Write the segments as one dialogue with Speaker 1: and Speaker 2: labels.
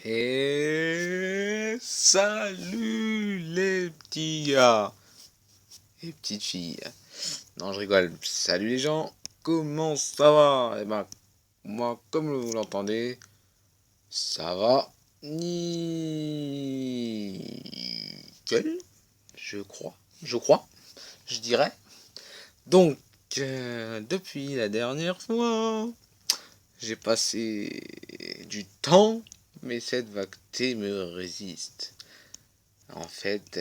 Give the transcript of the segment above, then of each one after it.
Speaker 1: Et salut les petits gars et petites filles. Non, je rigole. Salut les gens. Comment ça va? Eh ben, moi, comme vous l'entendez, ça va nickel. Je dirais. Donc, depuis la dernière fois, j'ai passé du temps, mais cette vacuité me résiste. En fait,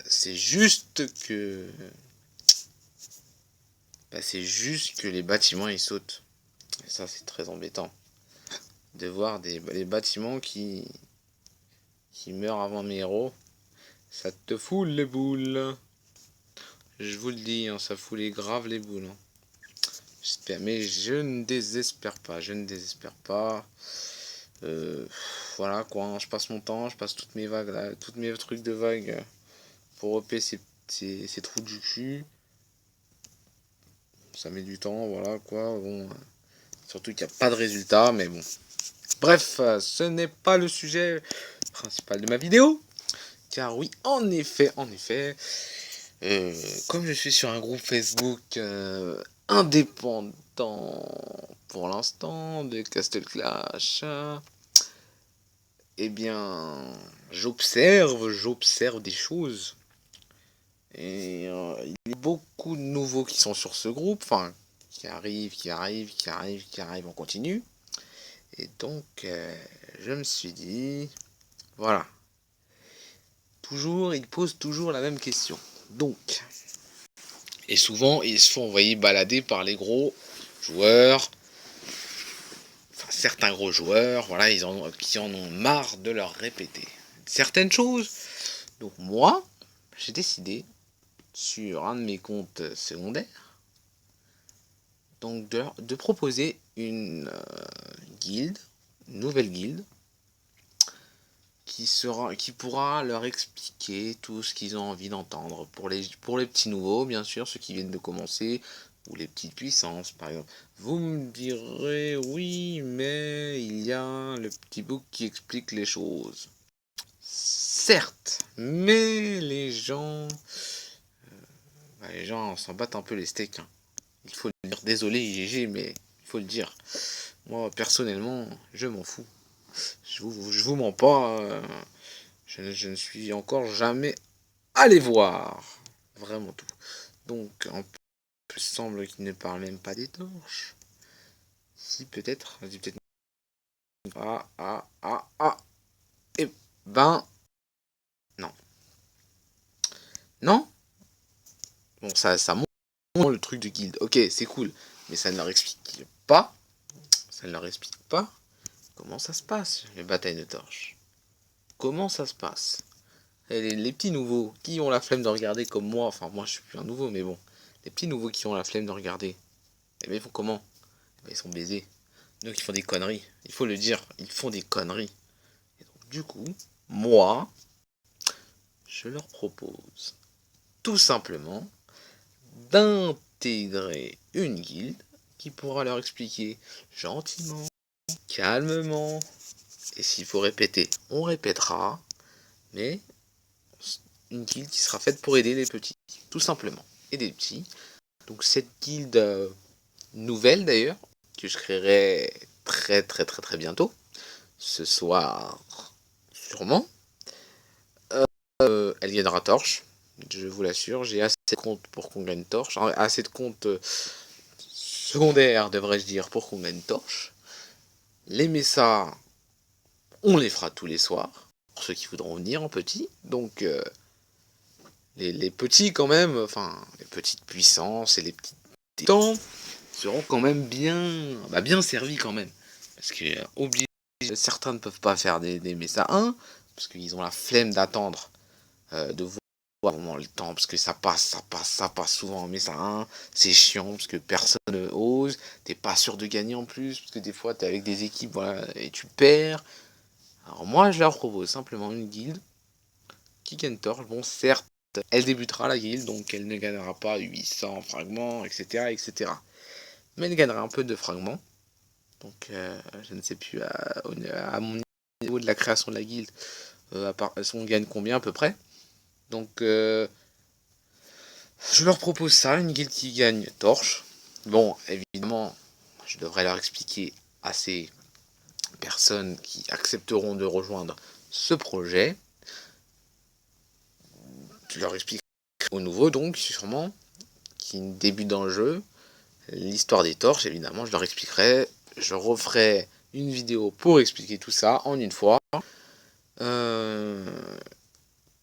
Speaker 1: c'est juste que, les bâtiments ils sautent. Et ça, c'est très embêtant de voir les bâtiments qui meurent avant mes héros. Ça te fout les boules. Je vous le dis, hein, ça fout les graves les boules, hein. J'espère, mais je ne désespère pas. Je ne désespère pas. Euh, voilà quoi, hein, je passe mon temps, je passe toutes mes vagues là, toutes mes trucs de vagues pour repayer ces trous du cul. Ça met du temps, voilà quoi. Bon, surtout qu'il n'y a pas de résultat, mais bon. Bref, ce n'est pas le sujet principal de ma vidéo. Car oui, en effet, comme je suis sur un groupe Facebook indépendant pour l'instant de Castle Clash, eh bien, j'observe des choses. Et il y a beaucoup de nouveaux qui sont sur ce groupe, enfin, qui arrivent en continu. Et donc, je me suis dit, voilà, ils posent toujours la même question. Donc, et souvent, ils se font envoyer balader par les gros joueurs, enfin, certains gros joueurs, voilà, qui en ont marre de leur répéter certaines choses. Donc, moi, j'ai décidé, sur un de mes comptes secondaires, donc de proposer une guilde, une nouvelle guilde, qui pourra leur expliquer tout ce qu'ils ont envie d'entendre. Pour les petits nouveaux, bien sûr, ceux qui viennent de commencer, ou les petites puissances, par exemple. Vous me direz, oui, mais il y a le petit book qui explique les choses. Certes, mais les gens s'en battent un peu les steaks, hein. Il faut le dire, désolé IGG, mais il faut le dire. Moi, personnellement, je m'en fous. Je vous mens pas, je ne suis encore jamais allé voir. Vraiment tout. Donc, en plus, il semble qu'il ne parle même pas des torches. Si, peut-être. Vas-y, peut-être. Ah. Eh ben, non. Non. Bon, ça montre le truc de guilde. Ok, c'est cool. Mais ça ne leur explique pas. Ça ne leur explique pas comment ça se passe, les batailles de torches. Comment ça se passe? Et les petits nouveaux qui ont la flemme de regarder comme moi, enfin moi je suis plus un nouveau, mais bon, les petits nouveaux qui ont la flemme de regarder, eh bien ils font comment? Eh bien, ils sont baisés. Donc ils font des conneries. Il faut le dire, ils font des conneries. Et donc du coup, moi, je leur propose tout simplement d'intégrer une guilde qui pourra leur expliquer gentiment, calmement, et s'il faut répéter, on répétera, mais une guilde qui sera faite pour aider les petits, tout simplement, aider les petits. Donc cette guilde nouvelle d'ailleurs, que je créerai très bientôt, ce soir sûrement, elle gagnera torche, je vous l'assure, j'ai assez de comptes pour qu'on gagne torche, assez de comptes secondaires devrais-je dire pour qu'on gagne torche. Les messas, on les fera tous les soirs, pour ceux qui voudront venir en petit, donc les petits quand même, enfin les petites puissances et les petits temps seront quand même bien servis quand même. Parce que certains ne peuvent pas faire des Mesa 1, parce qu'ils ont la flemme d'attendre, de voir vraiment le temps, parce que ça passe souvent en Mesa 1, c'est chiant, parce que personne ose, t'es pas sûr de gagner en plus, parce que des fois t'es avec des équipes, voilà, et tu perds. Alors moi je leur propose simplement une guilde qui gagne torche, bon certes, elle débutera la guilde, donc elle ne gagnera pas 800 fragments, etc. Mais elle gagnera un peu de fragments. Donc je ne sais plus à mon niveau de la création de la guilde, on gagne combien à peu près. Donc je leur propose ça, une guilde qui gagne torche. Bon, évidemment, je devrais leur expliquer à ces personnes qui accepteront de rejoindre ce projet. Je leur explique au nouveau, donc, sûrement, qui débute dans le jeu, l'histoire des torches, évidemment, je leur expliquerai. Je referai une vidéo pour expliquer tout ça en une fois. Euh,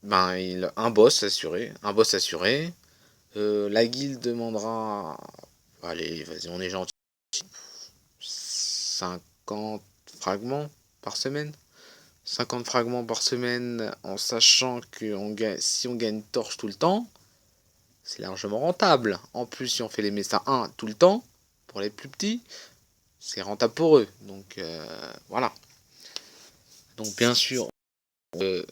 Speaker 1: un boss assuré. Un boss assuré. La guilde demandera. Allez, vas-y, on est gentil. 50 fragments par semaine. 50 fragments par semaine en sachant que si on gagne torche tout le temps, c'est largement rentable. En plus, si on fait les Mesa 1 tout le temps, pour les plus petits, c'est rentable pour eux. Donc voilà. Donc bien sûr, euh,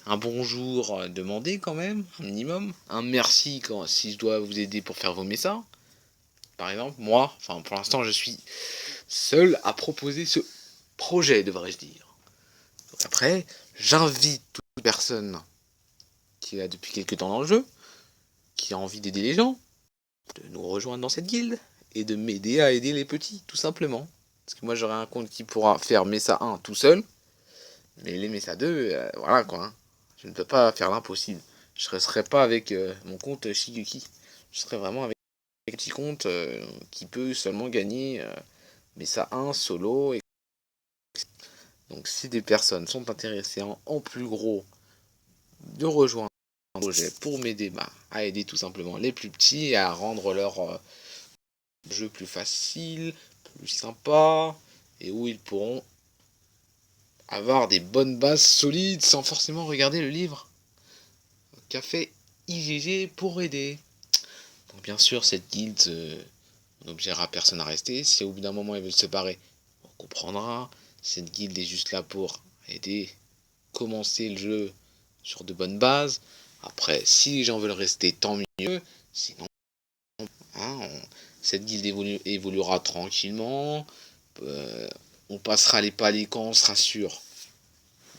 Speaker 1: un bonjour demandé quand même, un minimum. Un merci si je dois vous aider pour faire vos Mesa. Par exemple, moi, enfin pour l'instant je suis seul à proposer ce projet, devrais-je dire. Donc après, j'invite toute personne qui est là depuis quelques temps dans le jeu, qui a envie d'aider les gens, de nous rejoindre dans cette guilde et de m'aider à aider les petits, tout simplement. Parce que moi j'aurai un compte qui pourra faire Mesa 1 tout seul, mais les Mesa 2, voilà quoi. Hein. Je ne peux pas faire l'impossible. Je ne serai pas avec mon compte Shigeki. Je serai vraiment avec un petit compte qui peut seulement gagner Mesa 1 solo. Donc si des personnes sont intéressées en plus gros de rejoindre un projet pour m'aider à aider tout simplement les plus petits et à rendre leur jeu plus facile, plus sympa, et où ils pourront avoir des bonnes bases solides sans forcément regarder le livre qu'a fait IGG pour aider. Donc bien sûr, cette guilde n'obligera personne à rester. Si au bout d'un moment ils veulent se barrer, on comprendra. Cette guilde est juste là pour aider, commencer le jeu sur de bonnes bases. Après, si les gens veulent rester, tant mieux. Sinon, hein, cette guilde évoluera tranquillement. Euh, on passera les paliers quand on sera sûr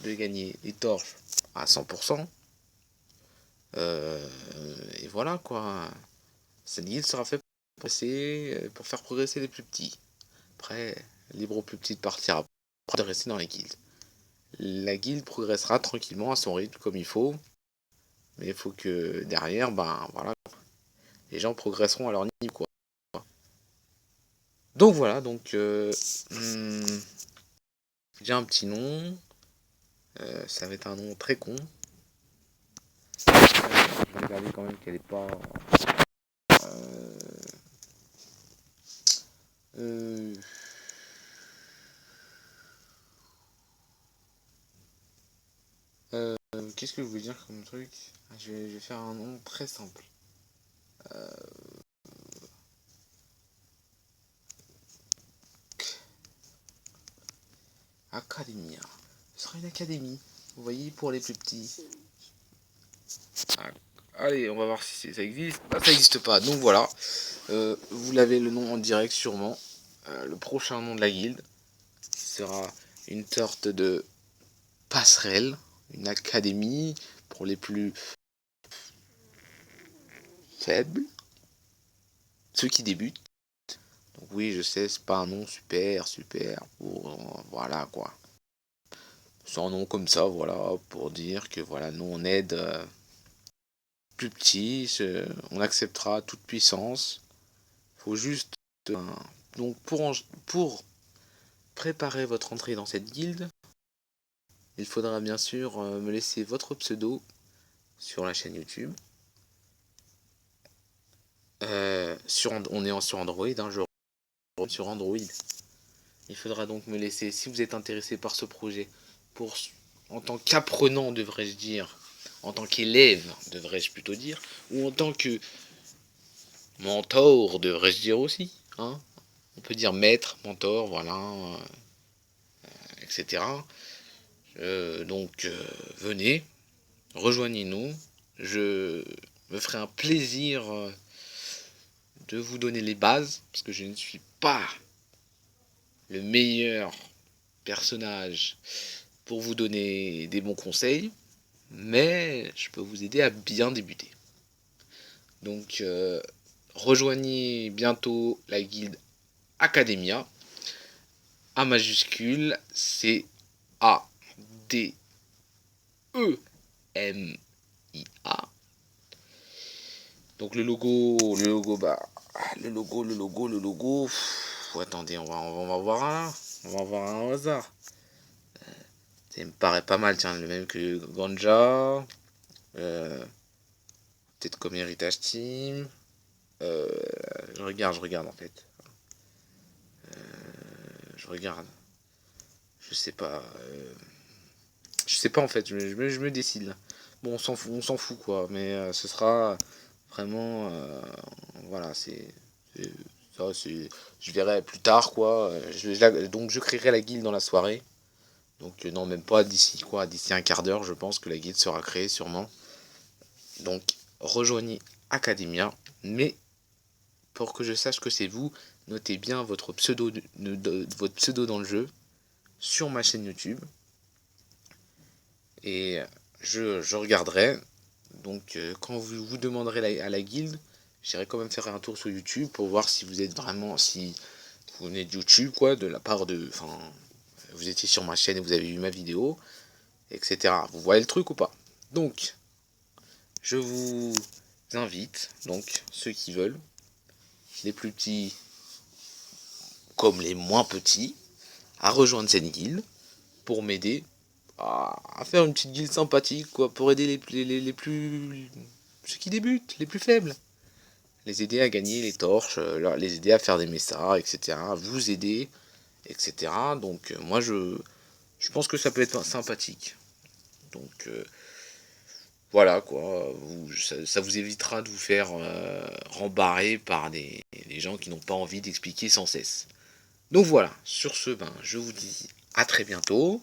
Speaker 1: de gagner les torches à 100%. Et voilà quoi. Cette guilde sera faite pour faire progresser les plus petits. Après, libre aux plus petits de partir après de rester dans les guildes. La guilde progressera tranquillement à son rythme comme il faut. Mais il faut que derrière, voilà, les gens progresseront à leur niveau quoi. Donc voilà, j'ai un petit nom. Ça va être un nom très con. Je vais regarder quand même qu'elle est pas. Euh, euh, Qu'est-ce que je voulais dire comme truc? Je vais faire un nom très simple. Euh, Academia. Ce sera une académie. Vous voyez, pour les plus petits. Ah, allez, on va voir si ça existe. Ah, ça n'existe pas. Donc voilà. Vous l'avez le nom en direct sûrement. Le prochain nom de la guilde sera une sorte de passerelle, une académie pour les plus faibles, ceux qui débutent. Donc oui, je sais, c'est pas un nom super pour voilà quoi. C'est un nom comme ça, voilà, pour dire que voilà, nous on aide plus petits, on acceptera toute puissance. Faut juste donc pour préparer votre entrée dans cette guilde, il faudra bien sûr me laisser votre pseudo sur la chaîne YouTube. On est sur Android, hein, sur Android. Il faudra donc me laisser, si vous êtes intéressé par ce projet, pour, en tant qu'apprenant, devrais-je dire, en tant qu'élève, devrais-je plutôt dire, ou en tant que mentor, devrais-je dire aussi, hein. On peut dire maître, mentor, voilà, etc. Venez, rejoignez-nous. Je me ferai un plaisir de vous donner les bases, parce que je ne suis pas le meilleur personnage pour vous donner des bons conseils, mais je peux vous aider à bien débuter. Donc rejoignez bientôt la guilde Academia, A majuscule, c'est A-D-E-M-I-A. Donc le logo, bah, le logo. Attendez, on va voir un, on va voir un au hasard. Ça me paraît pas mal, tiens, le même que Ganja. Peut-être comme Heritage Team. Euh, je regarde en fait. Je regarde. Je sais pas. Je sais pas en fait, je me décide là. Bon, on s'en fout quoi, mais ce sera vraiment. Voilà, c'est- ça, je verrai plus tard quoi. Donc je créerai la guilde dans la soirée. Donc non, même pas d'ici quoi, d'ici un quart d'heure, je pense que la guilde sera créée sûrement. Donc rejoignez Academia, mais pour que je sache que c'est vous, notez bien votre pseudo dans le jeu sur ma chaîne YouTube et je regarderai. Donc quand vous demanderez à la guilde, j'irai quand même faire un tour sur YouTube pour voir si vous êtes vraiment, si vous venez de YouTube quoi, de la part de, enfin, vous étiez sur ma chaîne et vous avez vu ma vidéo, etc. Vous voyez le truc ou pas? Donc je vous invite, donc ceux qui veulent, les plus petits comme les moins petits, à rejoindre cette guilde pour m'aider à faire une petite guilde sympathique, quoi, pour aider les plus. Ceux qui débutent, les plus faibles. Les aider à gagner les torches, les aider à faire des messas, etc. Vous aider, etc. Donc, moi, je pense que ça peut être sympathique. Donc, voilà, quoi. Ça vous évitera de vous faire rembarrer par des gens qui n'ont pas envie d'expliquer sans cesse. Donc voilà, sur ce, ben, je vous dis à très bientôt.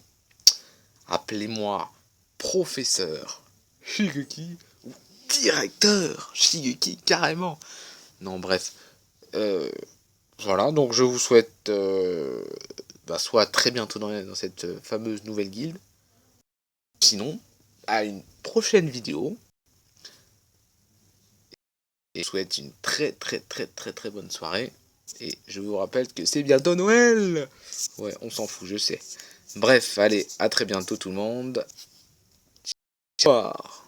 Speaker 1: Appelez-moi professeur Shigeki ou directeur Shigeki carrément. Non, bref. Euh, voilà, donc je vous souhaite bah, soit très bientôt dans cette fameuse nouvelle guilde. Sinon, à une prochaine vidéo. Et je vous souhaite une très bonne soirée. Et je vous rappelle que c'est bientôt Noël. Ouais, on s'en fout, je sais. Bref, allez, à très bientôt tout le monde. Au revoir.